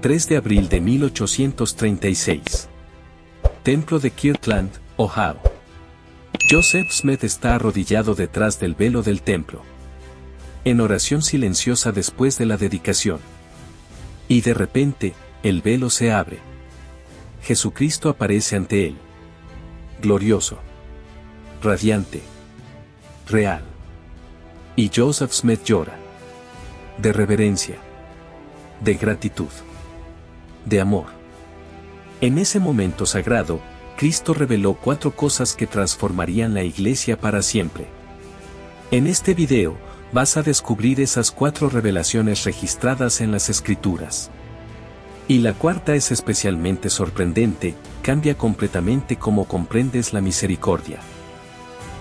3 de abril de 1836. Templo de Kirtland, Ohio. Joseph Smith está arrodillado detrás del velo del templo, en oración silenciosa después de la dedicación. Y de repente, el velo se abre. Jesucristo aparece ante él. Glorioso, radiante, real. Y Joseph Smith llora. De reverencia, de gratitud, de amor. En ese momento sagrado, Cristo reveló 4 cosas que transformarían la iglesia para siempre. En este video, vas a descubrir esas 4 revelaciones registradas en las Escrituras. Y la cuarta es especialmente sorprendente, cambia completamente cómo comprendes la misericordia.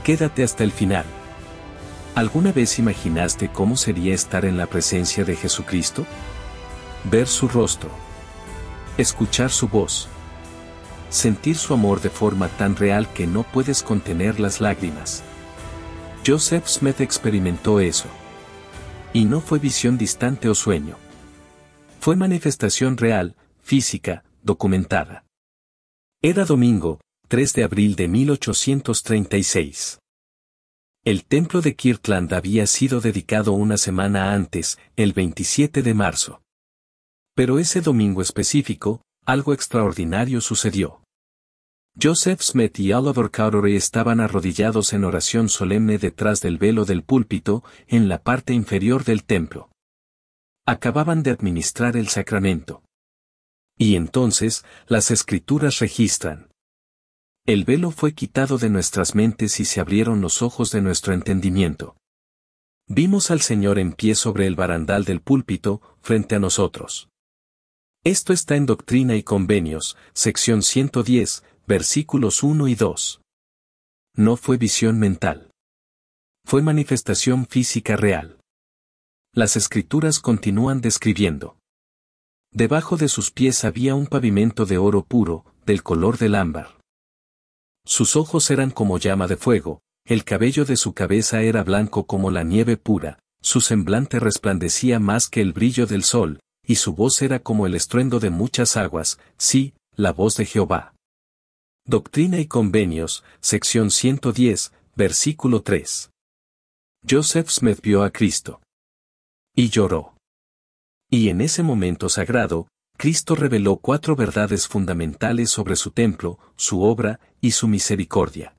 Quédate hasta el final. ¿Alguna vez imaginaste cómo sería estar en la presencia de Jesucristo? Ver su rostro. Escuchar su voz. Sentir su amor de forma tan real que no puedes contener las lágrimas. Joseph Smith experimentó eso. Y no fue visión distante o sueño. Fue manifestación real, física, documentada. Era domingo, 3 de abril de 1836. El templo de Kirtland había sido dedicado una semana antes, el 27 de marzo. Pero ese domingo específico, algo extraordinario sucedió. Joseph Smith y Oliver Cowdery estaban arrodillados en oración solemne detrás del velo del púlpito, en la parte inferior del templo. Acababan de administrar el sacramento. Y entonces, las Escrituras registran. El velo fue quitado de nuestras mentes y se abrieron los ojos de nuestro entendimiento. Vimos al Señor en pie sobre el barandal del púlpito, frente a nosotros. Esto está en Doctrina y Convenios, sección 110, versículos 1 y 2. No fue visión mental. Fue manifestación física real. Las Escrituras continúan describiendo. Debajo de sus pies había un pavimento de oro puro, del color del ámbar. Sus ojos eran como llama de fuego, el cabello de su cabeza era blanco como la nieve pura, su semblante resplandecía más que el brillo del sol, y su voz era como el estruendo de muchas aguas, sí, la voz de Jehová. Doctrina y Convenios, sección 110, versículo 3. Joseph Smith vio a Cristo. Y lloró. Y en ese momento sagrado, Cristo reveló 4 verdades fundamentales sobre su templo, su obra, y su misericordia.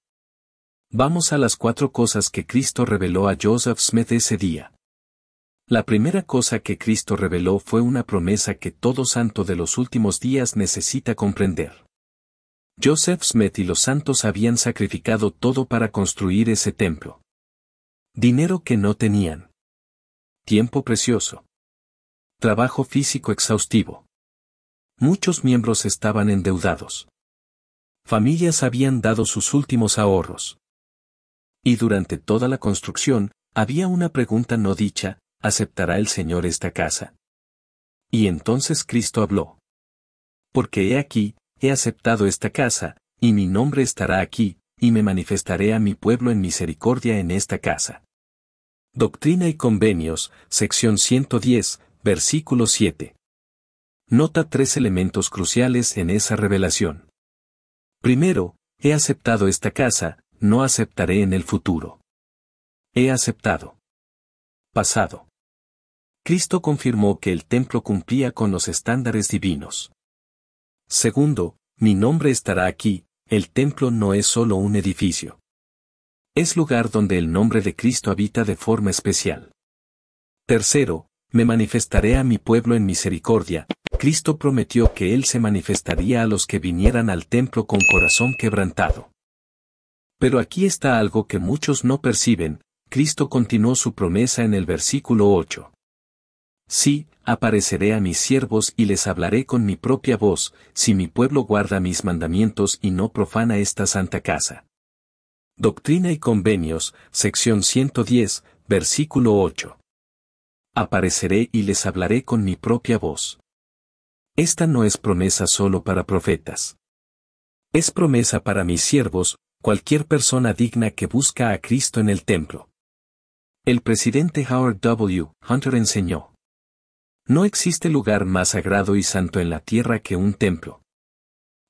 Vamos a las 4 cosas que Cristo reveló a Joseph Smith ese día. La primera cosa que Cristo reveló fue una promesa que todo santo de los últimos días necesita comprender. Joseph Smith y los santos habían sacrificado todo para construir ese templo. Dinero que no tenían. Tiempo precioso. Trabajo físico exhaustivo. Muchos miembros estaban endeudados. Familias habían dado sus últimos ahorros. Y durante toda la construcción, había una pregunta no dicha: ¿aceptará el Señor esta casa? Y entonces Cristo habló. Porque he aquí, he aceptado esta casa, y mi nombre estará aquí, y me manifestaré a mi pueblo en misericordia en esta casa. Doctrina y Convenios, sección 110, versículo 7. Nota 3 elementos cruciales en esa revelación. Primero, he aceptado esta casa, no aceptaré en el futuro. He aceptado. Pasado. Cristo confirmó que el templo cumplía con los estándares divinos. Segundo, mi nombre estará aquí, el templo no es solo un edificio. Es lugar donde el nombre de Cristo habita de forma especial. Tercero, me manifestaré a mi pueblo en misericordia. Cristo prometió que Él se manifestaría a los que vinieran al templo con corazón quebrantado. Pero aquí está algo que muchos no perciben: Cristo continuó su promesa en el versículo 8. Sí, apareceré a mis siervos y les hablaré con mi propia voz, si mi pueblo guarda mis mandamientos y no profana esta santa casa. Doctrina y Convenios, sección 110, versículo 8. Apareceré y les hablaré con mi propia voz. Esta no es promesa solo para profetas. Es promesa para mis siervos, cualquier persona digna que busca a Cristo en el templo. El presidente Howard W. Hunter enseñó: No existe lugar más sagrado y santo en la tierra que un templo.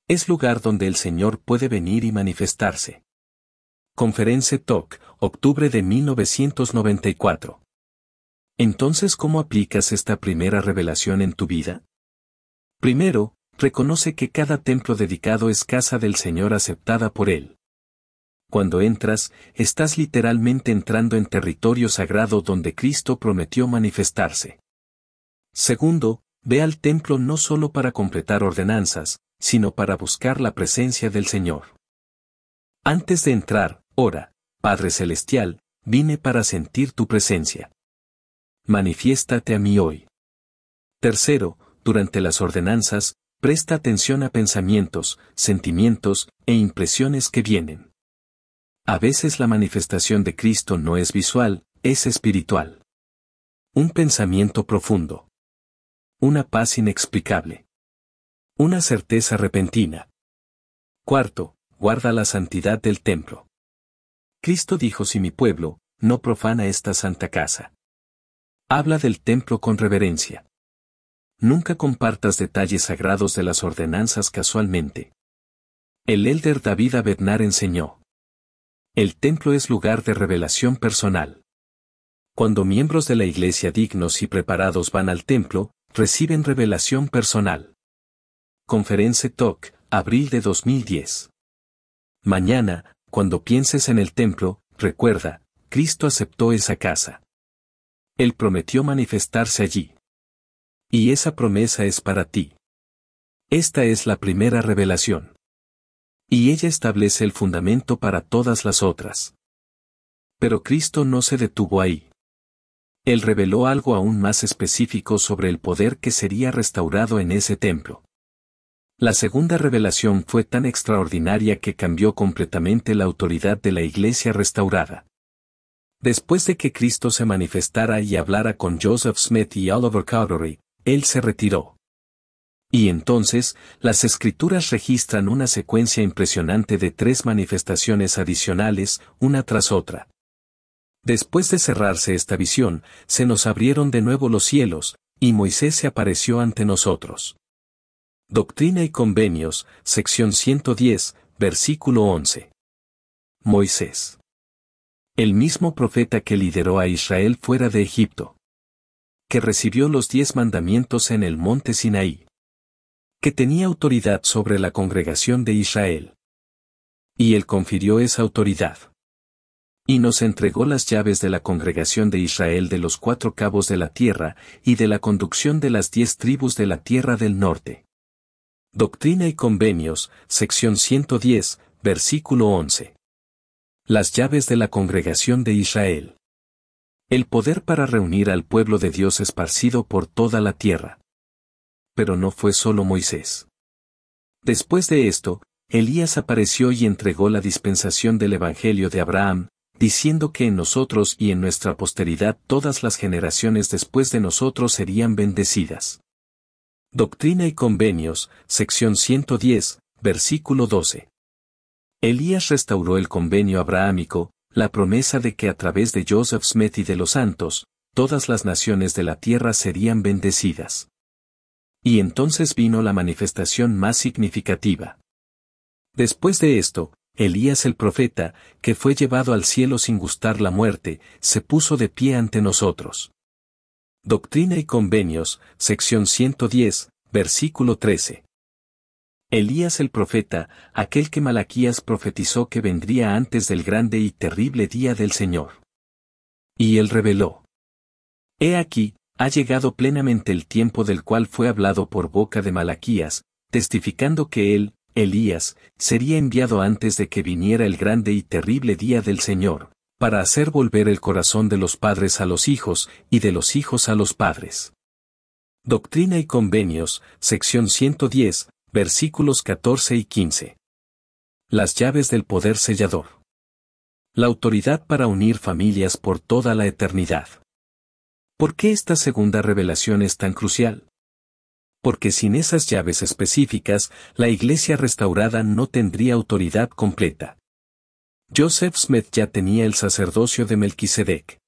Es lugar donde el Señor puede venir y manifestarse. Conference Talk, octubre de 1994. Entonces, ¿cómo aplicas esta primera revelación en tu vida? Primero, reconoce que cada templo dedicado es casa del Señor aceptada por Él. Cuando entras, estás literalmente entrando en territorio sagrado donde Cristo prometió manifestarse. Segundo, ve al templo no solo para completar ordenanzas, sino para buscar la presencia del Señor. Antes de entrar, ora, Padre Celestial, vine para sentir tu presencia. Manifiéstate a mí hoy. Tercero, durante las ordenanzas, presta atención a pensamientos, sentimientos e impresiones que vienen. A veces la manifestación de Cristo no es visual, es espiritual. Un pensamiento profundo. Una paz inexplicable. Una certeza repentina. Cuarto, guarda la santidad del templo. Cristo dijo: si mi pueblo no profana esta santa casa. Habla del templo con reverencia. Nunca compartas detalles sagrados de las ordenanzas casualmente. El elder David Abednar enseñó: el templo es lugar de revelación personal. Cuando miembros de la iglesia dignos y preparados van al templo, reciben revelación personal. Conference Talk, abril de 2010. Mañana, cuando pienses en el templo, recuerda, Cristo aceptó esa casa. Él prometió manifestarse allí. Y esa promesa es para ti. Esta es la primera revelación. Y ella establece el fundamento para todas las otras. Pero Cristo no se detuvo ahí. Él reveló algo aún más específico sobre el poder que sería restaurado en ese templo. La segunda revelación fue tan extraordinaria que cambió completamente la autoridad de la iglesia restaurada. Después de que Cristo se manifestara y hablara con Joseph Smith y Oliver Cowdery, Él se retiró. Y entonces, las Escrituras registran una secuencia impresionante de 3 manifestaciones adicionales, una tras otra. Después de cerrarse esta visión, se nos abrieron de nuevo los cielos, y Moisés se apareció ante nosotros. Doctrina y Convenios, sección 110, versículo 11. Moisés. El mismo profeta que lideró a Israel fuera de Egipto. Que recibió los 10 mandamientos en el monte Sinaí. Que tenía autoridad sobre la congregación de Israel. Y él confirió esa autoridad. Y nos entregó las llaves de la congregación de Israel de los 4 cabos de la tierra, y de la conducción de las 10 tribus de la tierra del norte. Doctrina y Convenios, sección 110, versículo 11. Las llaves de la congregación de Israel. El poder para reunir al pueblo de Dios esparcido por toda la tierra. Pero no fue solo Moisés. Después de esto, Elías apareció y entregó la dispensación del Evangelio de Abraham, diciendo que en nosotros y en nuestra posteridad todas las generaciones después de nosotros serían bendecidas. Doctrina y Convenios, sección 110, versículo 12. Elías restauró el convenio abrahámico, la promesa de que a través de Joseph Smith y de los santos, todas las naciones de la tierra serían bendecidas. Y entonces vino la manifestación más significativa. Después de esto, Elías el profeta, que fue llevado al cielo sin gustar la muerte, se puso de pie ante nosotros. Doctrina y Convenios, sección 110, versículo 13. Elías el profeta, aquel que Malaquías profetizó que vendría antes del grande y terrible día del Señor. Y él reveló: He aquí, ha llegado plenamente el tiempo del cual fue hablado por boca de Malaquías, testificando que él, Elías, sería enviado antes de que viniera el grande y terrible día del Señor, para hacer volver el corazón de los padres a los hijos, y de los hijos a los padres. Doctrina y Convenios, sección 110, versículos 14 y 15. Las llaves del poder sellador. La autoridad para unir familias por toda la eternidad. ¿Por qué esta segunda revelación es tan crucial? Porque sin esas llaves específicas, la iglesia restaurada no tendría autoridad completa. Joseph Smith ya tenía el sacerdocio de Melquisedec.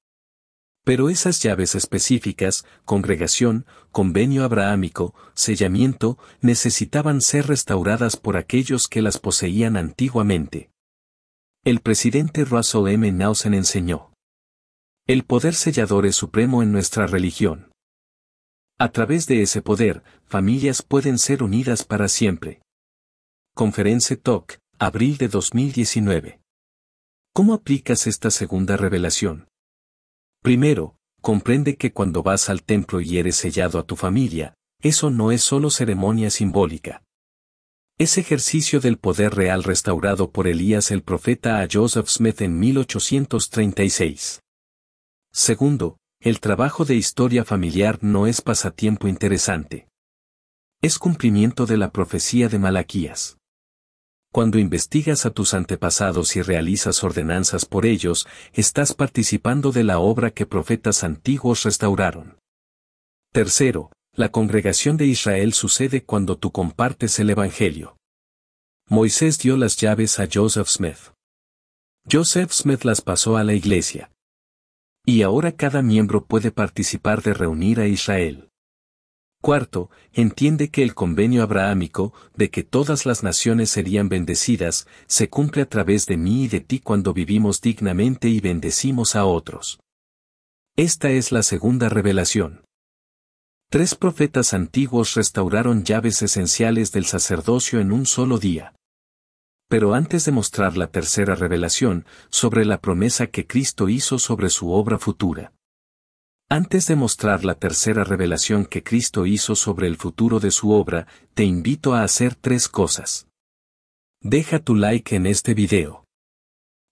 Pero esas llaves específicas, congregación, convenio abrahámico, sellamiento, necesitaban ser restauradas por aquellos que las poseían antiguamente. El presidente Russell M. Nelson enseñó: el poder sellador es supremo en nuestra religión. A través de ese poder, familias pueden ser unidas para siempre. Conference Talk, abril de 2019. ¿Cómo aplicas esta segunda revelación? Primero, comprende que cuando vas al templo y eres sellado a tu familia, eso no es solo ceremonia simbólica. Es ejercicio del poder real restaurado por Elías el profeta a Joseph Smith en 1836. Segundo, el trabajo de historia familiar no es pasatiempo interesante. Es cumplimiento de la profecía de Malaquías. Cuando investigas a tus antepasados y realizas ordenanzas por ellos, estás participando de la obra que profetas antiguos restauraron. Tercero, la congregación de Israel sucede cuando tú compartes el Evangelio. Moisés dio las llaves a Joseph Smith. Joseph Smith las pasó a la iglesia. Y ahora cada miembro puede participar de reunir a Israel. Cuarto, entiende que el convenio abrahámico, de que todas las naciones serían bendecidas, se cumple a través de mí y de ti cuando vivimos dignamente y bendecimos a otros. Esta es la segunda revelación. 3 profetas antiguos restauraron llaves esenciales del sacerdocio en un solo día. Pero antes de mostrar la tercera revelación, sobre la promesa que Cristo hizo sobre su obra futura. Antes de mostrar la tercera revelación que Cristo hizo sobre el futuro de su obra, te invito a hacer 3 cosas. Deja tu like en este video.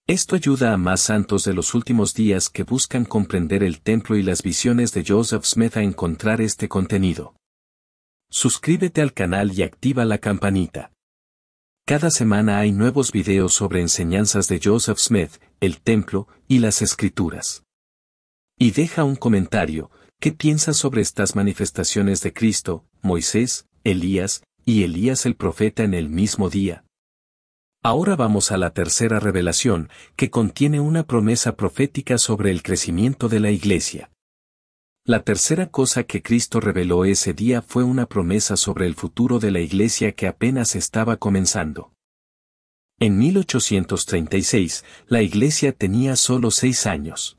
Esto ayuda a más santos de los últimos días que buscan comprender el templo y las visiones de Joseph Smith a encontrar este contenido. Suscríbete al canal y activa la campanita. Cada semana hay nuevos videos sobre enseñanzas de Joseph Smith, el templo y las escrituras. Y deja un comentario: ¿qué piensas sobre estas manifestaciones de Cristo, Moisés, Elías y Elías el profeta en el mismo día? Ahora vamos a la tercera revelación, que contiene una promesa profética sobre el crecimiento de la iglesia. La tercera cosa que Cristo reveló ese día fue una promesa sobre el futuro de la iglesia que apenas estaba comenzando. En 1836, la iglesia tenía solo 6 años.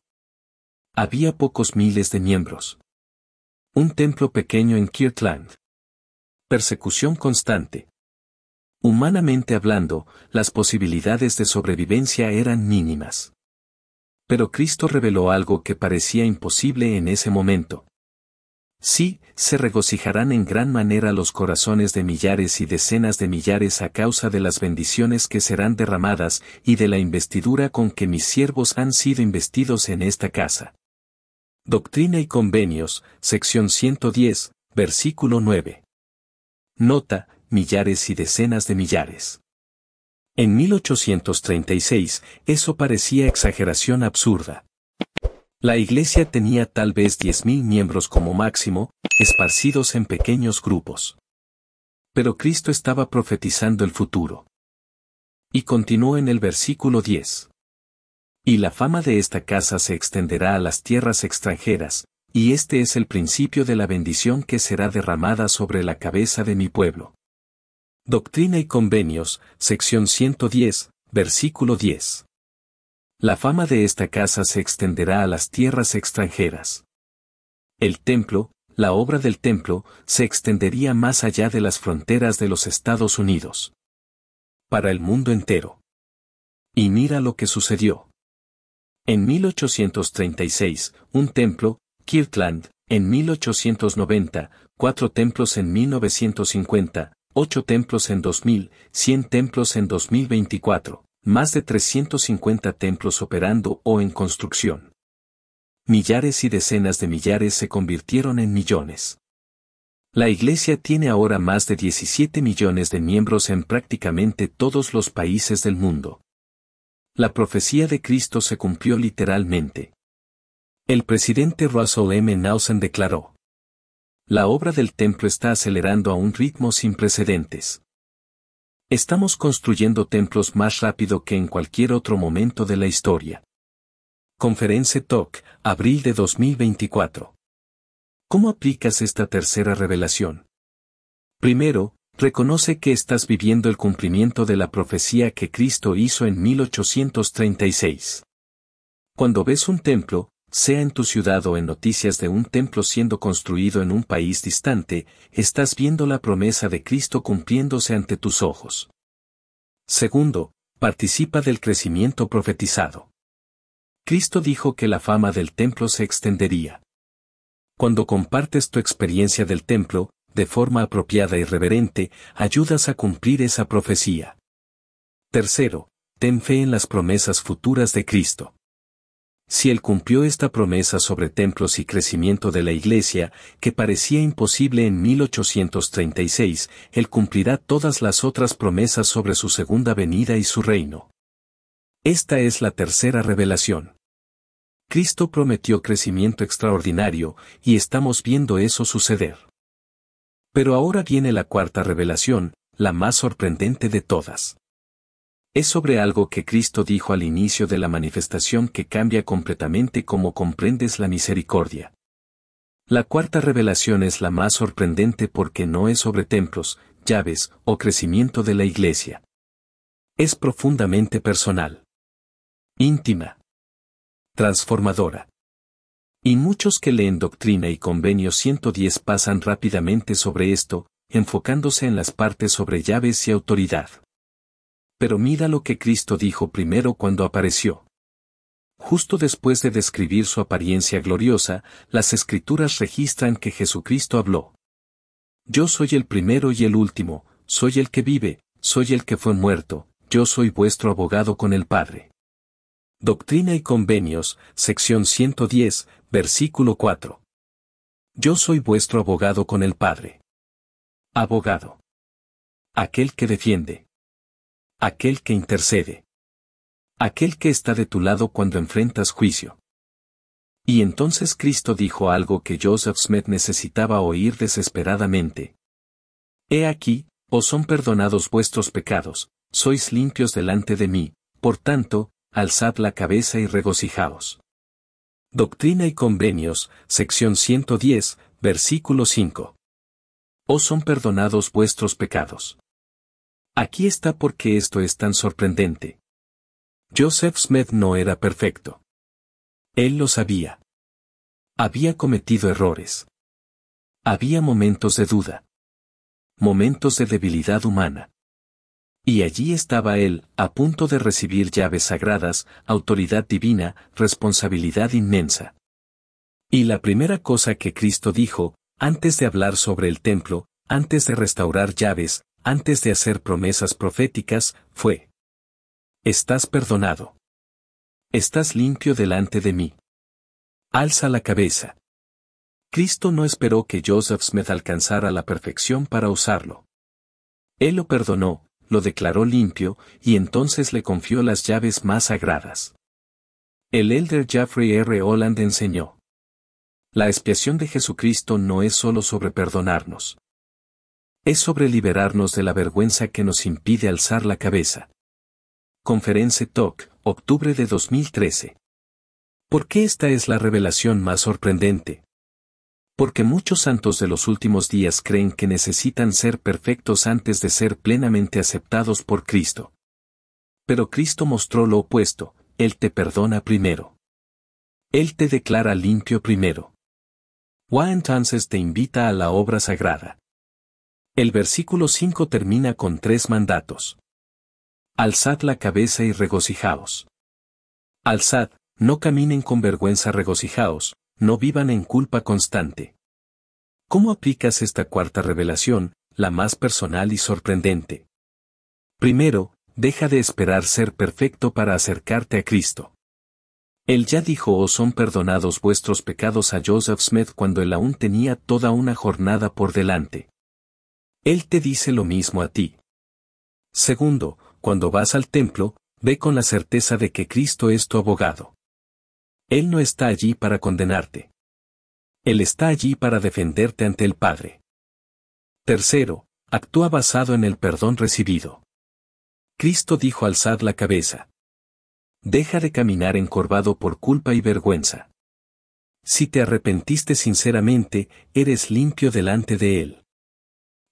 Había pocos miles de miembros. Un templo pequeño en Kirtland. Persecución constante. Humanamente hablando, las posibilidades de sobrevivencia eran mínimas. Pero Cristo reveló algo que parecía imposible en ese momento. Sí, se regocijarán en gran manera los corazones de millares y decenas de millares a causa de las bendiciones que serán derramadas y de la investidura con que mis siervos han sido investidos en esta casa. Doctrina y Convenios, sección 110, versículo 9. Nota: millares y decenas de millares. En 1836, eso parecía exageración absurda. La iglesia tenía tal vez 10.000 miembros como máximo, esparcidos en pequeños grupos. Pero Cristo estaba profetizando el futuro. Y continuó en el versículo 10. Y la fama de esta casa se extenderá a las tierras extranjeras, y este es el principio de la bendición que será derramada sobre la cabeza de mi pueblo. Doctrina y Convenios, sección 110, versículo 10. La fama de esta casa se extenderá a las tierras extranjeras. El templo, la obra del templo, se extendería más allá de las fronteras de los Estados Unidos. Para el mundo entero. Y mira lo que sucedió. En 1836, un templo, Kirtland; en 1890, 4 templos; en 1950, 8 templos; en 2000, 100 templos; en 2024, más de 350 templos operando o en construcción. Millares y decenas de millares se convirtieron en millones. La iglesia tiene ahora más de 17 millones de miembros en prácticamente todos los países del mundo. La profecía de Cristo se cumplió literalmente. El presidente Russell M. Nelson declaró: la obra del templo está acelerando a un ritmo sin precedentes. Estamos construyendo templos más rápido que en cualquier otro momento de la historia. Conference Talk, abril de 2024. ¿Cómo aplicas esta tercera revelación? Primero, reconoce que estás viviendo el cumplimiento de la profecía que Cristo hizo en 1836. Cuando ves un templo, sea en tu ciudad o en noticias de un templo siendo construido en un país distante, estás viendo la promesa de Cristo cumpliéndose ante tus ojos. Segundo, participa del crecimiento profetizado. Cristo dijo que la fama del templo se extendería. Cuando compartes tu experiencia del templo, de forma apropiada y reverente, ayudas a cumplir esa profecía. Tercero, ten fe en las promesas futuras de Cristo. Si Él cumplió esta promesa sobre templos y crecimiento de la Iglesia, que parecía imposible en 1836, Él cumplirá todas las otras promesas sobre su segunda venida y su reino. Esta es la tercera revelación. Cristo prometió crecimiento extraordinario, y estamos viendo eso suceder. Pero ahora viene la cuarta revelación, la más sorprendente de todas. Es sobre algo que Cristo dijo al inicio de la manifestación que cambia completamente cómo comprendes la misericordia. La cuarta revelación es la más sorprendente porque no es sobre templos, llaves o crecimiento de la Iglesia. Es profundamente personal, íntima, transformadora. Y muchos que leen Doctrina y Convenio 110 pasan rápidamente sobre esto, enfocándose en las partes sobre llaves y autoridad. Pero mira lo que Cristo dijo primero cuando apareció. Justo después de describir su apariencia gloriosa, las Escrituras registran que Jesucristo habló. Yo soy el primero y el último, soy el que vive, soy el que fue muerto, yo soy vuestro abogado con el Padre. Doctrina y Convenios, sección 110, versículo 4. Yo soy vuestro abogado con el Padre. Abogado. Aquel que defiende. Aquel que intercede. Aquel que está de tu lado cuando enfrentas juicio. Y entonces Cristo dijo algo que Joseph Smith necesitaba oír desesperadamente. He aquí, os son perdonados vuestros pecados, sois limpios delante de mí, por tanto, alzad la cabeza y regocijaos. Doctrina y Convenios, sección 110, versículo 5. Os son perdonados vuestros pecados. Aquí está por qué esto es tan sorprendente. Joseph Smith no era perfecto. Él lo sabía. Había cometido errores. Había momentos de duda. Momentos de debilidad humana. Y allí estaba él, a punto de recibir llaves sagradas, autoridad divina, responsabilidad inmensa. Y la primera cosa que Cristo dijo, antes de hablar sobre el templo, antes de restaurar llaves, antes de hacer promesas proféticas, fue: estás perdonado. Estás limpio delante de mí. Alza la cabeza. Cristo no esperó que Joseph Smith alcanzara la perfección para usarlo. Él lo perdonó, lo declaró limpio, y entonces le confió las llaves más sagradas. El elder Jeffrey R. Holland enseñó: la expiación de Jesucristo no es solo sobre perdonarnos. Es sobre liberarnos de la vergüenza que nos impide alzar la cabeza. Conference Talk, octubre de 2013. ¿Por qué esta es la revelación más sorprendente? Porque muchos santos de los últimos días creen que necesitan ser perfectos antes de ser plenamente aceptados por Cristo. Pero Cristo mostró lo opuesto: Él te perdona primero. Él te declara limpio primero. Entonces te invita a la obra sagrada. El versículo 5 termina con 3 mandatos. Alzad la cabeza y regocijaos. Alzad, no caminen con vergüenza, regocijaos, no vivan en culpa constante. ¿Cómo aplicas esta cuarta revelación, la más personal y sorprendente? Primero, deja de esperar ser perfecto para acercarte a Cristo. Él ya dijo: os son perdonados vuestros pecados a Joseph Smith cuando él aún tenía toda una jornada por delante. Él te dice lo mismo a ti. Segundo, cuando vas al templo, ve con la certeza de que Cristo es tu abogado. Él no está allí para condenarte. Él está allí para defenderte ante el Padre. Tercero, actúa basado en el perdón recibido. Cristo dijo: alzad la cabeza. Deja de caminar encorvado por culpa y vergüenza. Si te arrepentiste sinceramente, eres limpio delante de Él.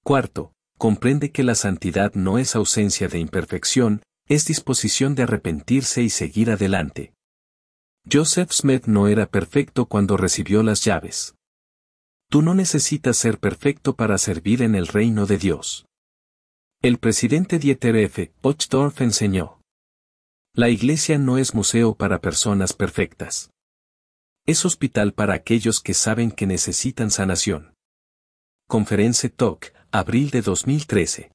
Cuarto, comprende que la santidad no es ausencia de imperfección, es disposición de arrepentirse y seguir adelante. Joseph Smith no era perfecto cuando recibió las llaves. Tú no necesitas ser perfecto para servir en el reino de Dios. El presidente Dieter F. Uchtdorf enseñó: la iglesia no es museo para personas perfectas. Es hospital para aquellos que saben que necesitan sanación. Conference Talk, abril de 2013.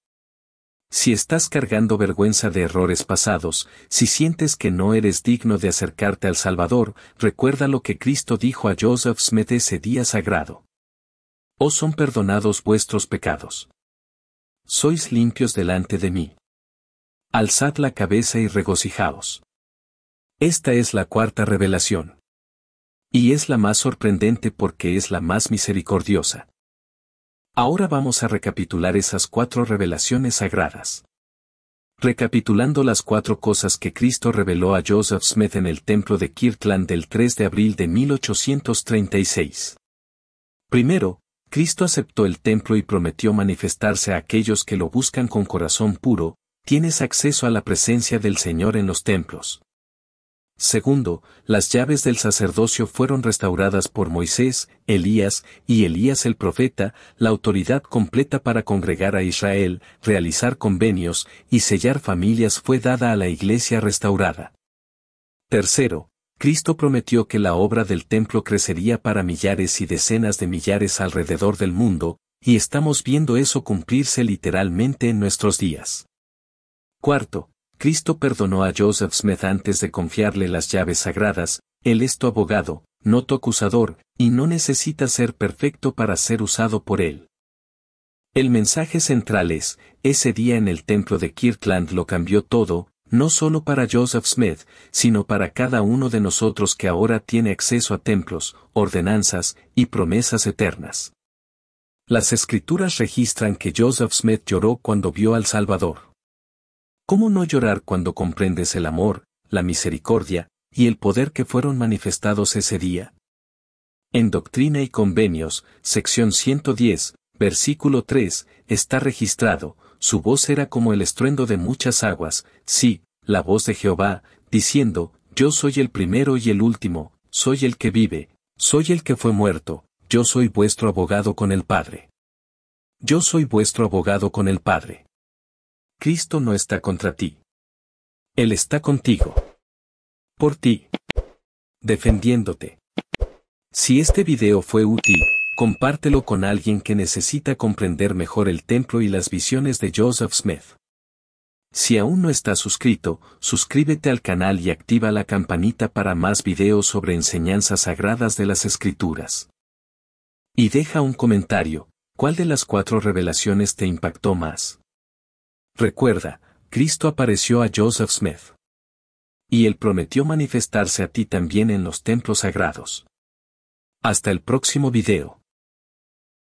Si estás cargando vergüenza de errores pasados, si sientes que no eres digno de acercarte al Salvador, recuerda lo que Cristo dijo a Joseph Smith ese día sagrado. Os son perdonados vuestros pecados. Sois limpios delante de mí. Alzad la cabeza y regocijaos. Esta es la cuarta revelación. Y es la más sorprendente porque es la más misericordiosa. Ahora vamos a recapitular esas 4 revelaciones sagradas. Recapitulando las 4 cosas que Cristo reveló a Joseph Smith en el templo de Kirtland del 3 de abril de 1836. Primero, Cristo aceptó el templo y prometió manifestarse a aquellos que lo buscan con corazón puro. Tienes acceso a la presencia del Señor en los templos. Segundo, las llaves del sacerdocio fueron restauradas por Moisés, Elías y Elías el profeta, la autoridad completa para congregar a Israel, realizar convenios y sellar familias fue dada a la iglesia restaurada. Tercero, Cristo prometió que la obra del templo crecería para millares y decenas de millares alrededor del mundo, y estamos viendo eso cumplirse literalmente en nuestros días. Cuarto, Cristo perdonó a Joseph Smith antes de confiarle las llaves sagradas. Él es tu abogado, no tu acusador, y no necesita ser perfecto para ser usado por Él. El mensaje central es, ese día en el templo de Kirtland lo cambió todo, no solo para Joseph Smith, sino para cada uno de nosotros que ahora tiene acceso a templos, ordenanzas y promesas eternas. Las Escrituras registran que Joseph Smith lloró cuando vio al Salvador. ¿Cómo no llorar cuando comprendes el amor, la misericordia, y el poder que fueron manifestados ese día? En Doctrina y Convenios, sección 110, versículo 3, está registrado: su voz era como el estruendo de muchas aguas, sí, la voz de Jehová, diciendo: yo soy el primero y el último, soy el que vive, soy el que fue muerto, yo soy vuestro abogado con el Padre. Yo soy vuestro abogado con el Padre. Cristo no está contra ti. Él está contigo. Por ti. Defendiéndote. Si este video fue útil, compártelo con alguien que necesita comprender mejor el templo y las visiones de Joseph Smith. Si aún no estás suscrito, suscríbete al canal y activa la campanita para más videos sobre enseñanzas sagradas de las Escrituras. Y deja un comentario: ¿cuál de las 4 revelaciones te impactó más? Recuerda, Cristo apareció a Joseph Smith. Y Él prometió manifestarse a ti también en los templos sagrados. Hasta el próximo video.